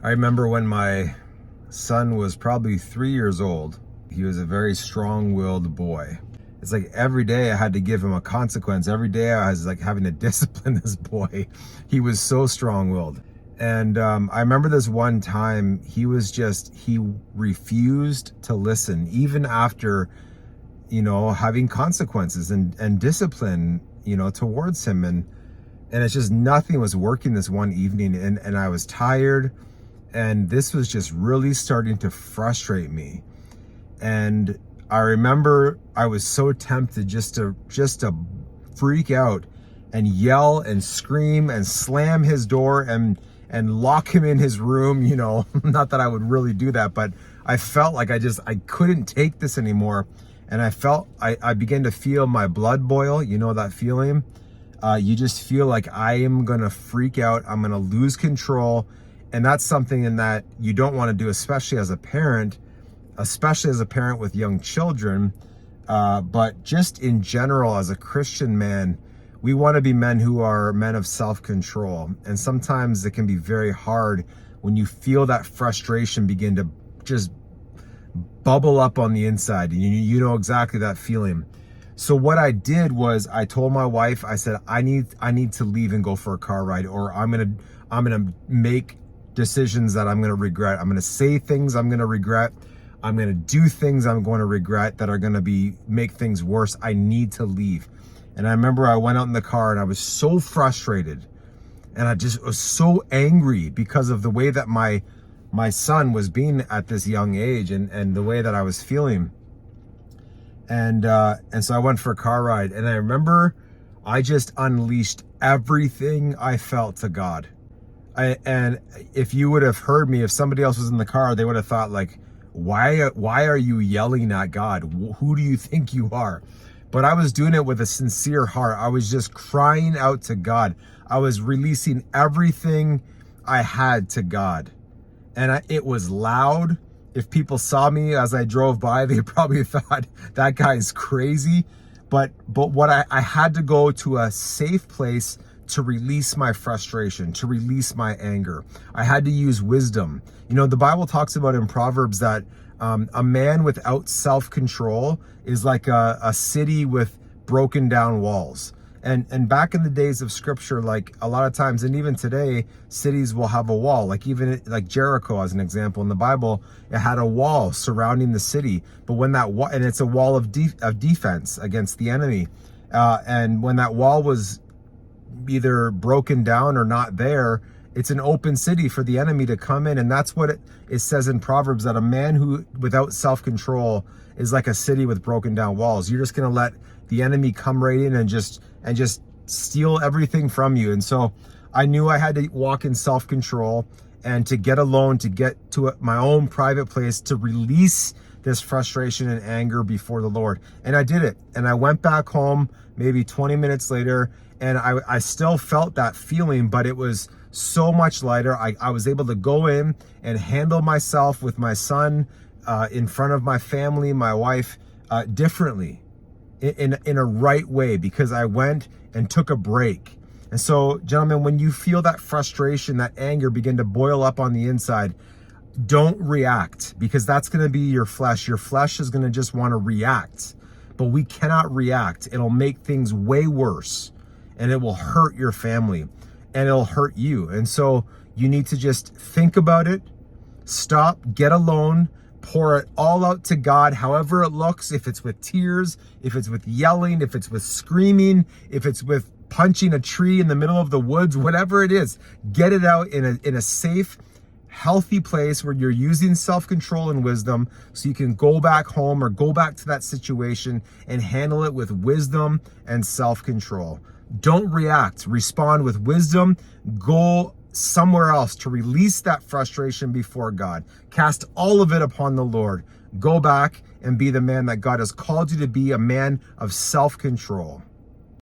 I remember when my son was probably 3 years old. He was a very strong-willed boy. It's like every day I had to give him a consequence. Every day I was like having to discipline this boy. He was so strong-willed. And I remember this one time he refused to listen, even after, having consequences and discipline, towards him. And it's just nothing was working this one evening. And I was tired. And this was just really starting to frustrate me. And I remember I was so tempted just to freak out and yell and scream and slam his door and lock him in his room, not that I would really do that, but I felt like I couldn't take this anymore. And I began to feel my blood boil, that feeling. You just feel like I am going to freak out. I'm going to lose control. And that's something that you don't want to do, especially as a parent with young children. But just in general, as a Christian man, we want to be men who are men of self-control. And sometimes it can be very hard when you feel that frustration begin to just bubble up on the inside. And you know exactly that feeling. So what I did was I told my wife, I said, I need to leave and go for a car ride, or I'm gonna make decisions that I'm going to regret. I'm going to say things I'm going to regret. I'm going to do things I'm going to regret that are going to make things worse. I need to leave. And I remember I went out in the car and I was so frustrated, and I just was so angry because of the way that my son was being at this young age, and the way that I was feeling. And so I went for a car ride, and I remember I just unleashed everything I felt to God. And if you would have heard me, if somebody else was in the car, they would have thought like, why are you yelling at God? Who do you think you are? But I was doing it with a sincere heart. I was just crying out to God. I was releasing everything I had to God. And it was loud. If people saw me as I drove by, they probably thought that guy's crazy. But what I had to go to a safe place to release my frustration, to release my anger. I had to use wisdom. The Bible talks about in Proverbs that a man without self-control is like a city with broken down walls. And back in the days of scripture, like a lot of times, and even today, cities will have a wall. Like even like Jericho, as an example, in the Bible, it had a wall surrounding the city. But when that wall, and it's a wall of defense against the enemy. And when that wall was either broken down or not there, it's an open city for the enemy to come in. And that's what it says in Proverbs, that a man who without self-control is like a city with broken down walls. You're just going to let the enemy come right in and just steal everything from you. And so I knew I had to walk in self-control and to get alone, to get to my own private place, to release this frustration and anger before the Lord. And I did it. And I went back home maybe 20 minutes later, and I still felt that feeling, but it was so much lighter. I was able to go in and handle myself with my son in front of my family, my wife, differently, in a right way, because I went and took a break. And so, gentlemen, when you feel that frustration, that anger begin to boil up on the inside, don't react, because that's going to be your flesh. Your flesh is going to just want to react, but we cannot react. It'll make things way worse, and it will hurt your family, and it'll hurt you. And so you need to just think about it, stop, get alone, pour it all out to God, however it looks, if it's with tears, if it's with yelling, if it's with screaming, if it's with punching a tree in the middle of the woods, whatever it is, get it out in a safe, healthy place where you're using self-control and wisdom, so you can go back home or go back to that situation and handle it with wisdom and self-control. Don't react. Respond with wisdom. Go somewhere else to release that frustration before God. Cast all of it upon the Lord. Go back and be the man that God has called you to be, a man of self-control.